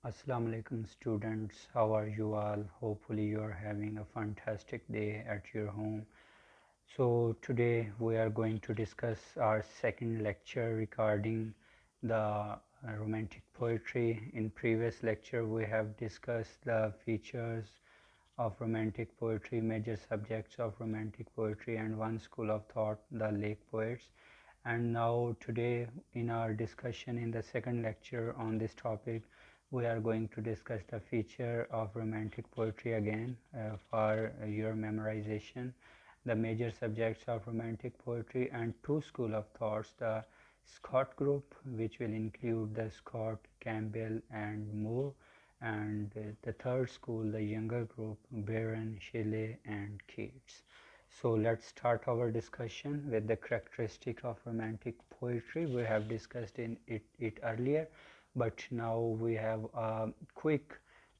Assalamu alaikum students, how are you all? Hopefully you are having a fantastic day at your home. So today we are going to discuss our second lecture regarding the romantic poetry. In previous lecture we have discussed the features of romantic poetry, major subjects of romantic poetry and one school of thought, the lake poets. And now today in our discussion in the second lecture on this topic, we are going to discuss the feature of romantic poetry again for your memorization, the major subjects of romantic poetry and two school of thoughts, the Scott group, which will include the Scott, Campbell and Moore, and the third school, the younger group, Byron, Shelley and Keats. So let's start our discussion with the characteristic of romantic poetry. We have discussed it earlier, but now we have a quick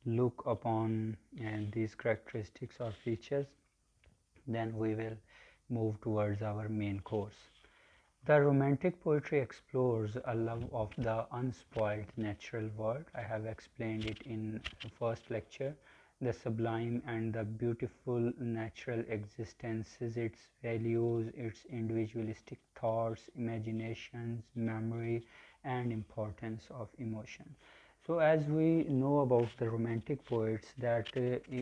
look upon these characteristics or features. Then we will move towards our main course. The romantic poetry explores a love of the unspoiled natural world. I have explained it in the first lecture. The sublime and the beautiful natural existences, its values, its individualistic thoughts, imaginations, memory, and importance of emotion. So as we know about the romantic poets, that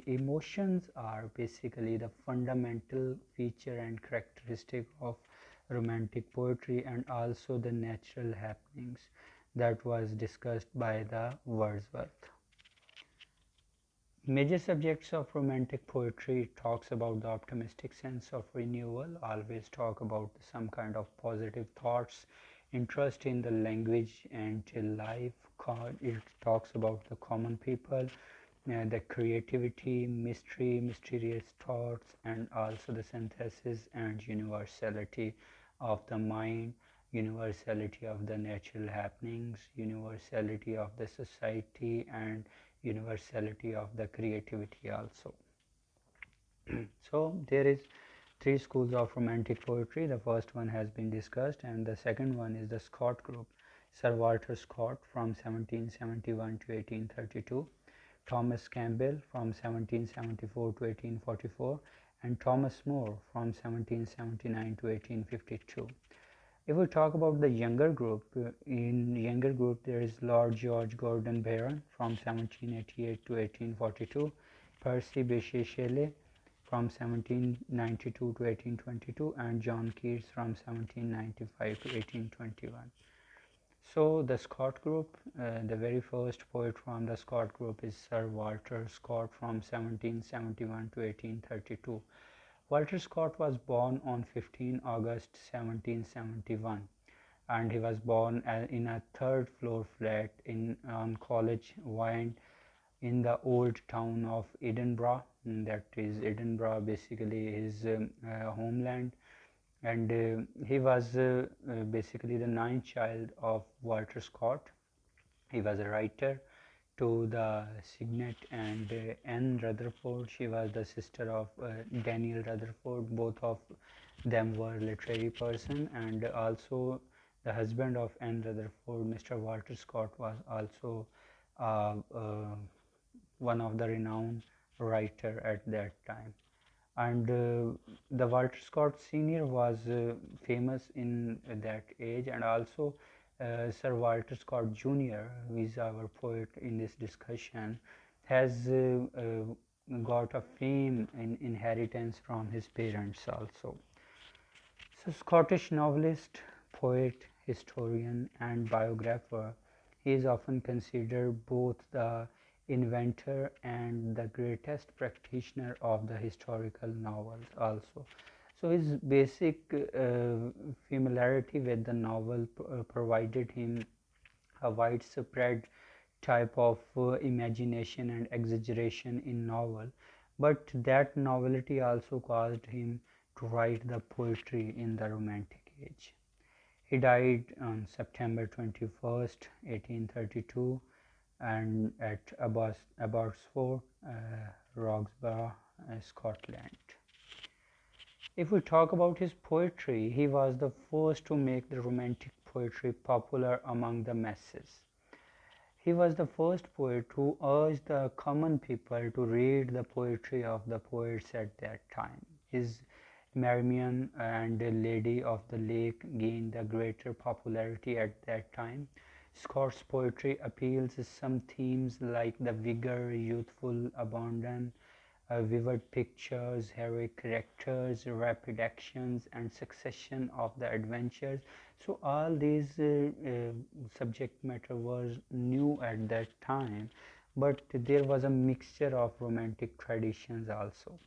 emotions are basically the fundamental feature and characteristic of romantic poetry and also the natural happenings that was discussed by the Wordsworth. Major subjects of romantic poetry talks about the optimistic sense of renewal, always talk about some kind of positive thoughts, interest in the language and life. It talks about the common people, the creativity, mystery, mysterious thoughts, and also the synthesis and universality of the mind, universality of the natural happenings, universality of the society, and universality of the creativity also. So there is three schools of romantic poetry. The first one has been discussed, and the second one is the Scott group. Sir Walter Scott from 1771 to 1832, Thomas Campbell from 1774 to 1844, and Thomas More from 1779 to 1852. If we talk about the younger group, in younger group there is Lord George Gordon Byron from 1788 to 1842, Percy Bysshe Shelley from 1792 to 1822, and John Keats from 1795 to 1821. So the Scott group, the very first poet from the Scott group is Sir Walter Scott from 1771 to 1832. Walter Scott was born on 15 August 1771, and he was born in a third floor flat on College Wynd in the old town of Edinburgh. That is Edinburgh, basically his homeland, and he was basically the ninth child of Walter Scott. He was a writer to the Signet and Anne Rutherford. She was the sister of Daniel Rutherford. Both of them were literary person, and also the husband of Anne Rutherford, Mr. Walter Scott, was also one of the renowned writer at that time. And the Walter Scott Senior was famous in that age, and also Sir Walter Scott Jr., who is our poet in this discussion, has got a fame in inheritance from his parents also. So, Scottish novelist, poet, historian, and biographer, he is often considered both the inventor and the greatest practitioner of the historical novels also. So his basic familiarity with the novel provided him a widespread type of imagination and exaggeration in novel, but that novelty also caused him to write the poetry in the romantic age. He died on September 21st, 1832, and at Abbotsford, Roxburgh, Scotland. If we talk about his poetry, he was the first to make the romantic poetry popular among the masses. He was the first poet who urged the common people to read the poetry of the poets at that time. His Marmion and the Lady of the Lake gained a greater popularity at that time. Scott's poetry appeals to some themes like the vigor, youthful abandon, vivid pictures, heroic characters, rapid actions, and succession of the adventures. So all these subject matter was new at that time, but there was a mixture of romantic traditions also.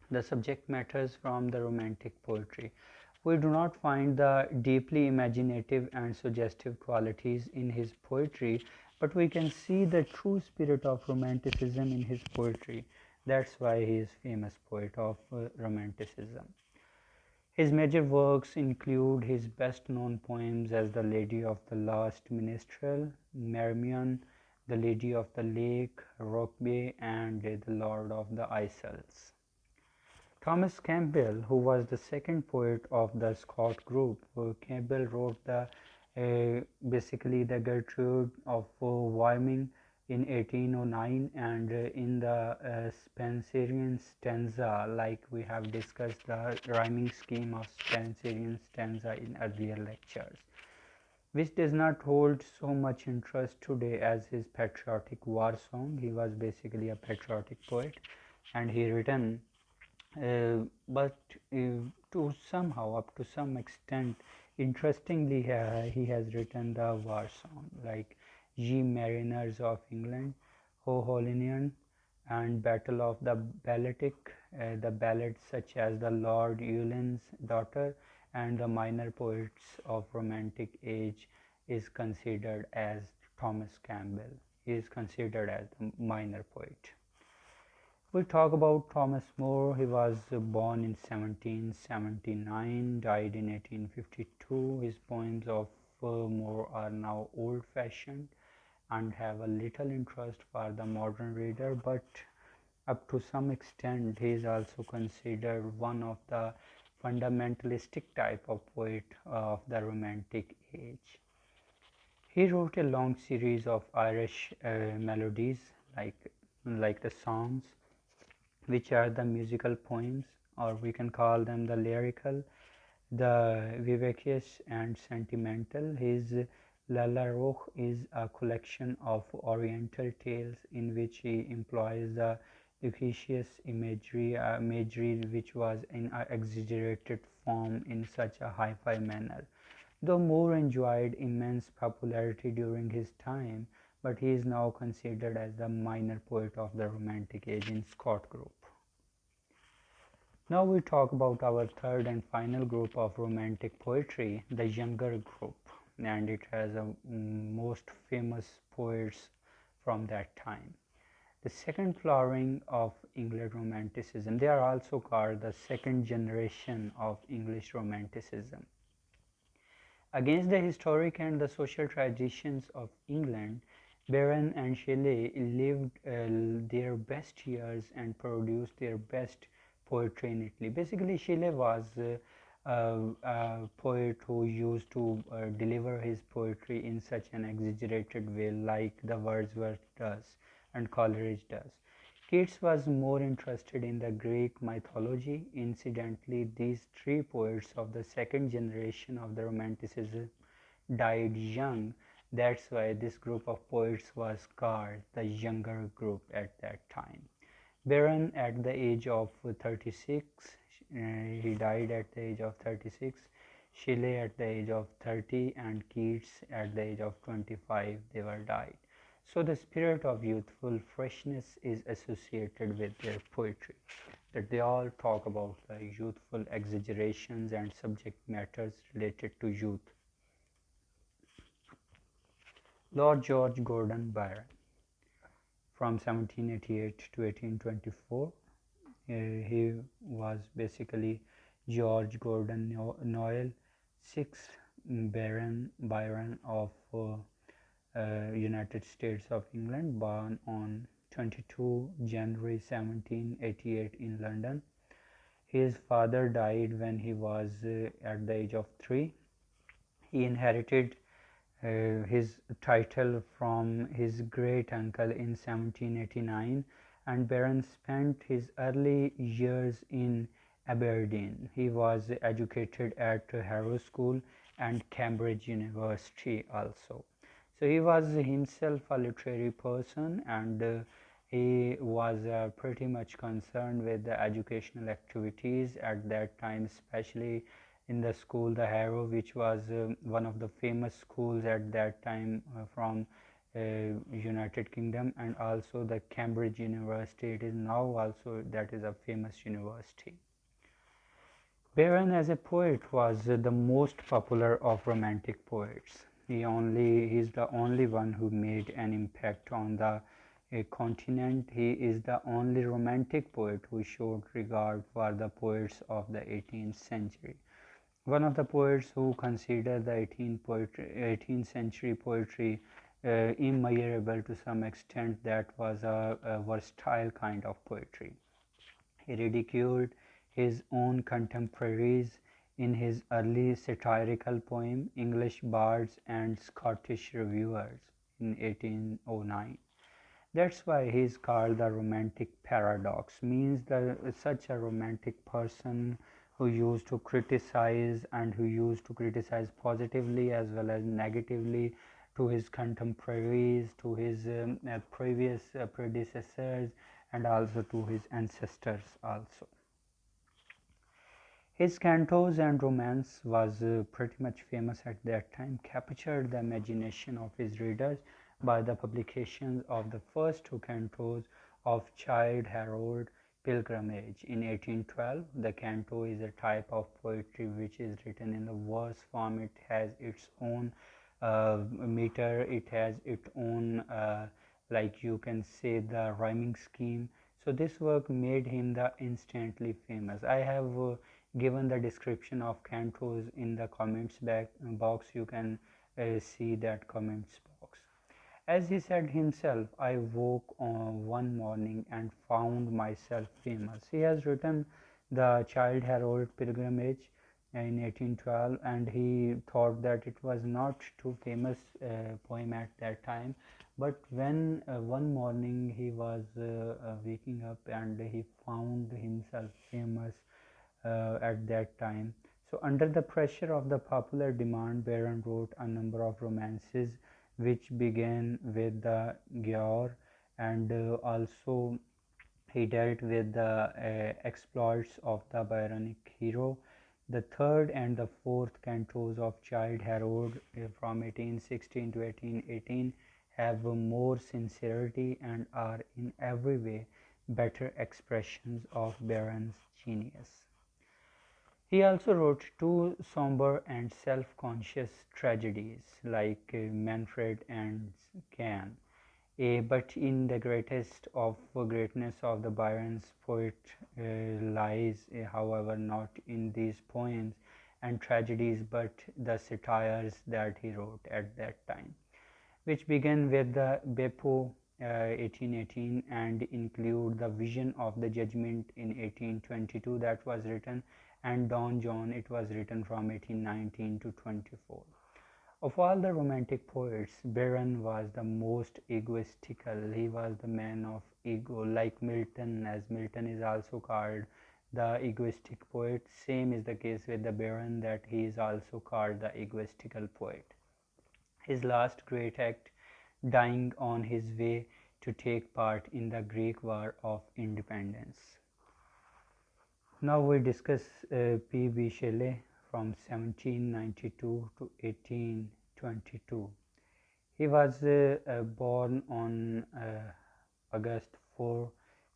The subject matters from the romantic poetry. We do not find the deeply imaginative and suggestive qualities in his poetry, but we can see the true spirit of romanticism in his poetry. That's why he is famous poet of romanticism. His major works include his best known poems as The Lady of the Last Minstrel, Marmion, The Lady of the Lake, Rokeby, and The Lord of the Isles. Thomas Campbell, who was the second poet of the Scott group, Campbell wrote the basically the Gertrude of Wyoming in 1809, and in the Spenserian stanza, like we have discussed the rhyming scheme of Spenserian stanza in earlier lectures, which does not hold so much interest today as his patriotic war song. He was basically a patriotic poet, and he written but to somehow, up to some extent, interestingly, he has written the war song like Ye Mariners of England, Ho Hollinian, and Battle of the Baltic, the ballads such as the Lord Ulin's Daughter, and the minor poets of Romantic age is considered as Thomas Campbell. He is considered as the minor poet. We talk about Thomas More. He was born in 1779, died in 1852. His poems of More are now old fashioned and have a little interest for the modern reader, but up to some extent, he is also considered one of the fundamentalistic type of poet of the Romantic age. He wrote a long series of Irish melodies, like the songs, which are the musical poems, or we can call them the lyrical, the vivacious and sentimental. His Lalla Rookh is a collection of Oriental tales in which he employs the fictitious imagery which was in an exaggerated form in such a hi-fi manner. Though Moore enjoyed immense popularity during his time, but he is now considered as the minor poet of the Romantic age in Scott group. Now we talk about our third and final group of Romantic poetry, the younger group, and it has a most famous poets from that time. The second flowering of English Romanticism. They are also called the second generation of English Romanticism. Against the historic and the social traditions of England, Byron and Shelley lived their best years and produced their best poetry in Italy. Basically, Shelley was a poet who used to deliver his poetry in such an exaggerated way, like the Wordsworth does and Coleridge does. Keats was more interested in the Greek mythology. Incidentally, these three poets of the second generation of the Romanticism died young. That's why this group of poets was called the younger group at that time. Byron at the age of 36, he died at the age of 36. Shelley at the age of 30 and Keats at the age of 25, they were died. So the spirit of youthful freshness is associated with their poetry, that they all talk about the youthful exaggerations and subject matters related to youth. Lord George Gordon Byron from 1788 to 1824. He was basically George Gordon Noel, sixth Byron of United States of England, born on 22 January 1788 in London. His father died when he was at the age of 3. He inherited his title from his great uncle in 1789, and Baron spent his early years in Aberdeen. He was educated at Harrow School and Cambridge University also. So he was himself a literary person, and he was pretty much concerned with the educational activities at that time, especially in the school, the Harrow, which was one of the famous schools at that time from United Kingdom, and also the Cambridge University. It is now also that is a famous university. Byron as a poet was the most popular of romantic poets. He is the only one who made an impact on the continent. He is the only romantic poet who showed regard for the poets of the 18th century. One of the poets who considered the 18th century poetry immeasurable to some extent, that was a versatile kind of poetry. He ridiculed his own contemporaries in his early satirical poem English Bards and Scottish Reviewers in 1809. That's why he is called the romantic paradox, means that such a romantic person who used to criticize, and who used to criticize positively as well as negatively to his contemporaries, to his previous predecessors, and also to his ancestors also. His cantos and romance was pretty much famous at that time, captured the imagination of his readers by the publication of the first two cantos of Childe Harold Pilgrimage in 1812. The canto is a type of poetry which is written in the verse form. It has its own meter, it has its own like you can say the rhyming scheme. So this work made him the instantly famous. I have given the description of cantos in the comments box. You can see that comments box. As he said himself, I woke one morning and found myself famous. He has written the Childe Harold Pilgrimage in 1812, and he thought that it was not too famous poem at that time. But when one morning he was waking up and he found himself famous at that time. So, under the pressure of the popular demand, Byron wrote a number of romances which began with the Giaour, and also he dealt with the exploits of the Byronic hero. The third and the fourth cantos of Childe Harold from 1816 to 1818 have more sincerity and are in every way better expressions of Byron's genius. He also wrote two somber and self-conscious tragedies like Manfred and Can. But in the greatest of greatness of the Byron's poet lies, however, not in these poems and tragedies, but the satires that he wrote at that time, which began with the Beppo 1818 and include the Vision of the Judgment in 1822 that was written, and Don John, it was written from 1819 to 24. Of all the romantic poets, Byron was the most egoistical. He was the man of ego, like Milton, as Milton is also called the egoistic poet. Same is the case with the Byron, that he is also called the egoistical poet. His last great act, dying on his way to take part in the Greek War of Independence. Now we discuss Peevishly from 1792 to 1822. He was born on August 4,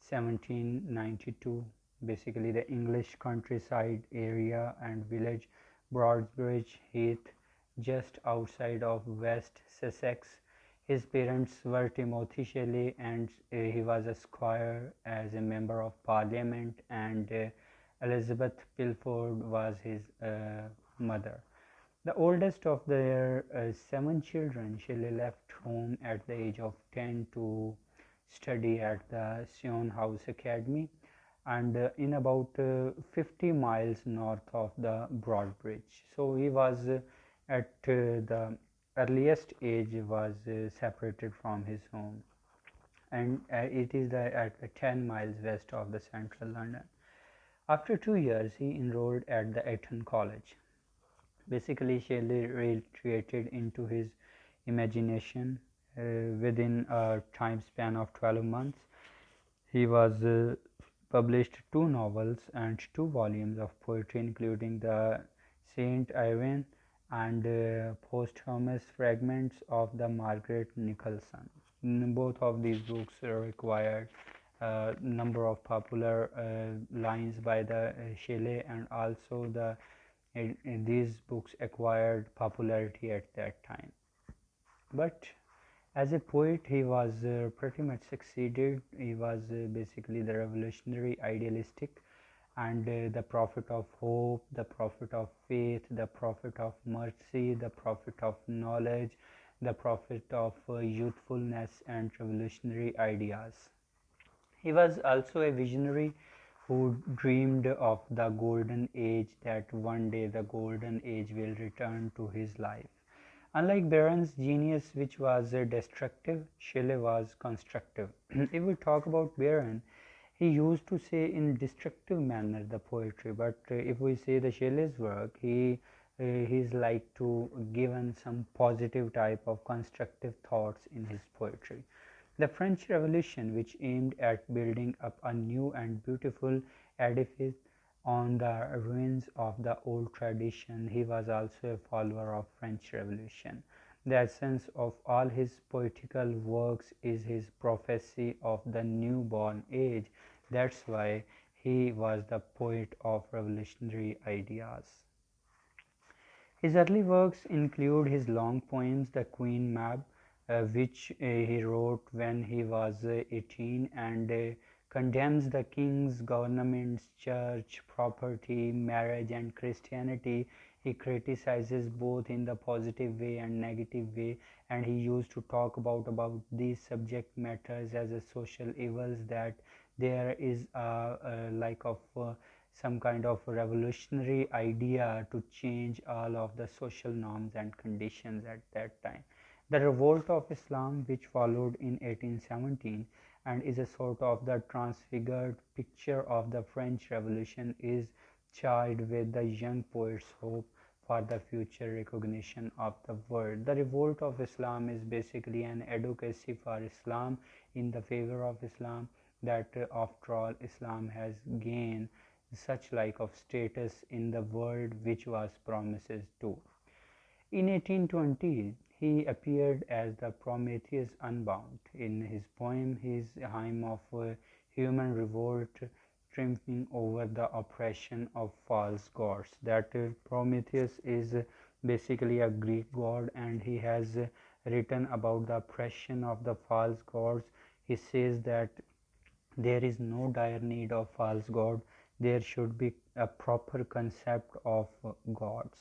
1792, basically the English countryside area and village Broadbridge Heath, just outside of West Sussex. His parents were Timothy Shelley, and he was a squire as a member of parliament, and Elizabeth Pilford was his mother. The oldest of their seven children, Shelley left home at the age of 10 to study at the Sion House Academy, and in about 50 miles north of the Broadbridge. So he was at the earliest age was separated from his home, and it is at 10 miles west of the central London. After 2 years, he enrolled at the Eton College. Basically, Shelley retreated into his imagination within a time span of 12 months. He was published two novels and two volumes of poetry, including the Saint Ivan and posthumous fragments of the Margaret Nicholson. Both of these books required a number of popular lines by the Shelley, and also these books acquired popularity at that time. But as a poet, he was pretty much succeeded. He was basically the revolutionary, idealistic, and the prophet of hope, the prophet of faith, the prophet of mercy, the prophet of knowledge, the prophet of youthfulness and revolutionary ideas. He was also a visionary who dreamed of the golden age, that one day the golden age will return to his life. Unlike Byron's genius, which was destructive, Shelley was constructive. If we talk about Byron, he used to say in destructive manner the poetry, but if we say the Shelley's work, he's like to given some positive type of constructive thoughts in his poetry. The French Revolution, which aimed at building up a new and beautiful edifice on the ruins of the old tradition, he was also a follower of French Revolution. The essence of all his poetical works is his prophecy of the newborn age. That's why he was the poet of revolutionary ideas. His early works include his long poems, The Queen Mab, which he wrote when he was 18, and condemns the king's, government's, church, property, marriage, and Christianity. He criticizes both in the positive way and negative way, and he used to talk about these subject matters as a social evils, that there is a like of some kind of revolutionary idea to change all of the social norms and conditions at that time. The revolt of Islam, which followed in 1817 and is a sort of the transfigured picture of the French Revolution, is charged with the young poet's hope for the future recognition of the world. The revolt of Islam is basically an advocacy for Islam, in the favor of Islam, that after all Islam has gained such like of status in the world which was promises to. In 1820, he appeared as the Prometheus Unbound in his poem, his hymn of human revolt, triumphing over the oppression of false gods. That Prometheus is basically a Greek god, and he has written about the oppression of the false gods. He says that there is no dire need of false god, there should be a proper concept of gods.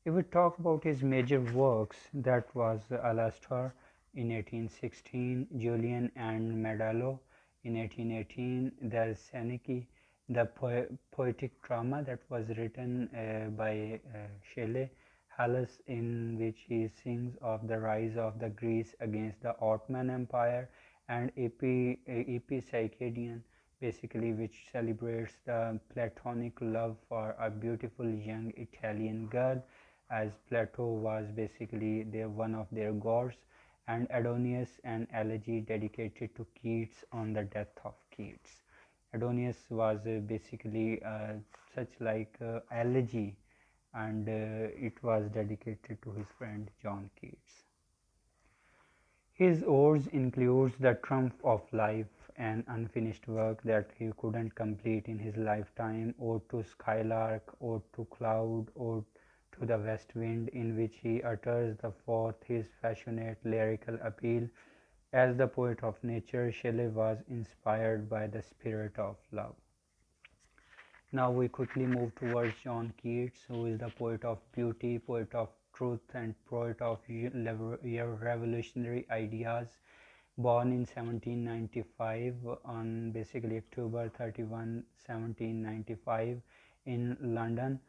If we talk about his major works, that was Alastor in 1816, Julian and Medallo in 1818, the Seneca, the poetic drama that was written by Shelley, Halles, in which he sings of the rise of the Greece against the Ottoman Empire, and Epipsychidion, basically, which celebrates the platonic love for a beautiful young Italian girl, as Plato was basically one of their gods, and Adonius, an elegy dedicated to Keats on the death of Keats. Adonius was basically such like elegy, and it was dedicated to his friend John Keats. His odes includes The Triumph of Life, an unfinished work that he couldn't complete in his lifetime, Ode to Skylark, Ode to Cloud, Ode to the West Wind, in which he utters the forth his passionate lyrical appeal. As the poet of nature, Shelley was inspired by the spirit of love. Now we quickly move towards John Keats, who is the poet of beauty, poet of truth, and poet of revolutionary ideas. Born in 1795 on basically October 31, 1795 in London,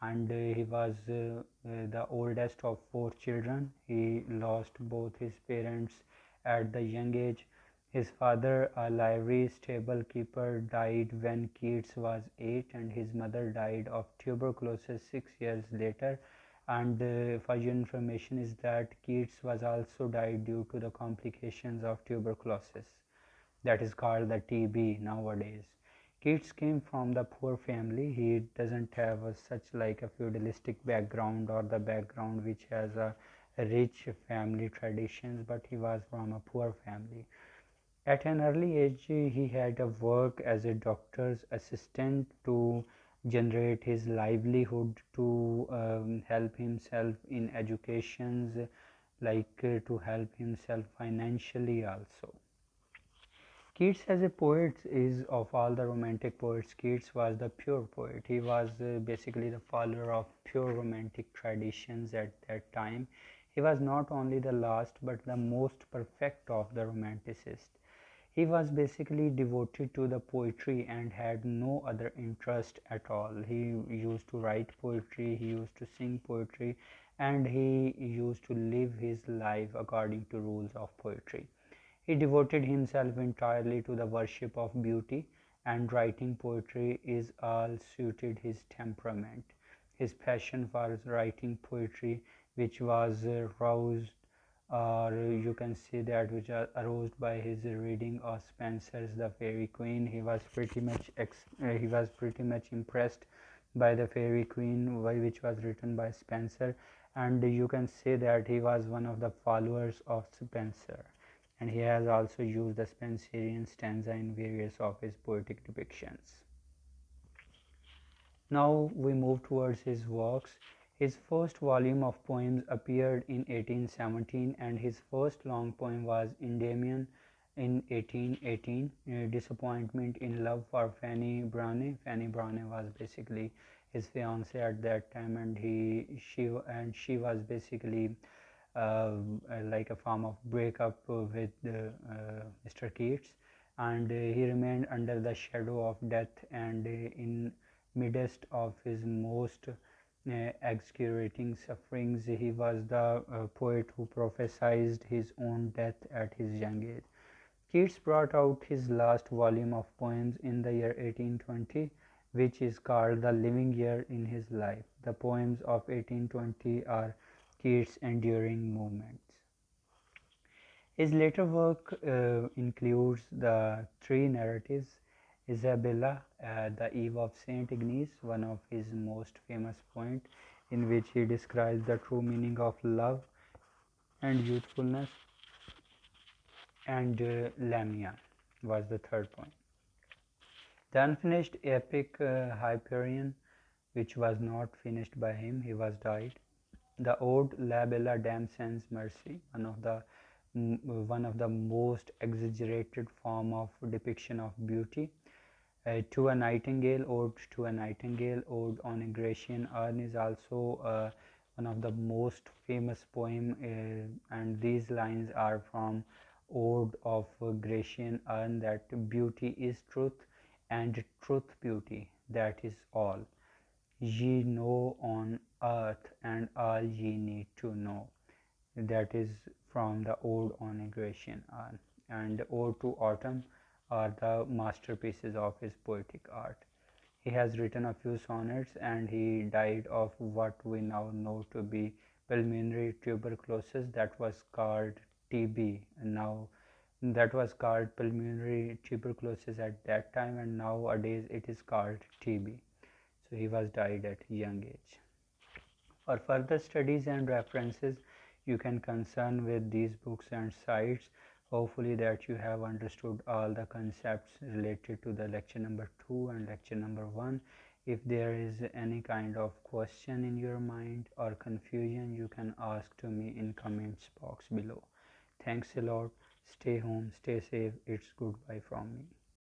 and he was the oldest of four children. He lost both his parents at the young age. His father, a livery stable keeper, died when Keats was 8, and his mother died of tuberculosis 6 years later. And for your information is that Keats was also died due to the complications of tuberculosis, that is called the TB nowadays. Keats came from the poor family. He doesn't have such like a feudalistic background or the background which has a rich family traditions, but he was from a poor family. At an early age, he had a work as a doctor's assistant to generate his livelihood, to help himself in educations, to help himself financially also. Keats as a poet is of all the romantic poets, Keats was the pure poet. He was basically the follower of pure romantic traditions at that time. He was not only the last but the most perfect of the romanticists. He was basically devoted to the poetry and had no other interest at all. He used to write poetry, he used to sing poetry, and he used to live his life according to rules of poetry. He devoted himself entirely to the worship of beauty, and writing poetry is all suited his temperament. His passion for writing poetry, which was roused, or you can see that which are aroused by his reading of Spenser's The Fairy Queen. He was pretty much impressed by The Fairy Queen, which was written by Spenser, and you can say that he was one of the followers of Spenser, and he has also used the Spenserian stanza in various of his poetic depictions. Now we move towards his works. His first volume of poems appeared in 1817, and his first long poem was Endymion in 1818. Disappointment in Love for Fanny Brawne. Fanny Brawne was basically his fiancée at that time, and she was basically like a form of breakup with Mr. Keats, and he remained under the shadow of death, and in midst of his most excruciating sufferings, he was the poet who prophesied his own death at his young age. Keats brought out his last volume of poems in the year 1820, which is called the living year in his life. The poems of 1820 are Keats' enduring movements. His later work includes the three narratives: Isabella, The Eve of Saint Ignace, one of his most famous poems, in which he describes the true meaning of love and youthfulness, and Lamia was the third poem. The unfinished epic Hyperion, which was not finished by him, he was died. The ode La Bella Dame Sans Mercy, one of the most exaggerated form of depiction of beauty. To a Nightingale, Ode to a Nightingale, Ode on a Grecian Urn is also one of the most famous poem, and these lines are from Ode of Grecian Urn, that beauty is truth, and truth beauty, that is all ye know on earth, and all ye need to know. That is from the Ode on a Grecian Urn. And Ode to Autumn are the masterpieces of his poetic art. He has written a few sonnets, and he died of what we now know to be pulmonary tuberculosis, that was called TB. Now that was called pulmonary tuberculosis at that time, and nowadays it is called TB. So he was died at young age. For further studies and references, you can concern with these books and sites. Hopefully that you have understood all the concepts related to the lecture number 2 and lecture number 1. If there is any kind of question in your mind or confusion, you can ask to me in comments box below. Thanks a lot. Stay home, stay safe. It's goodbye from me.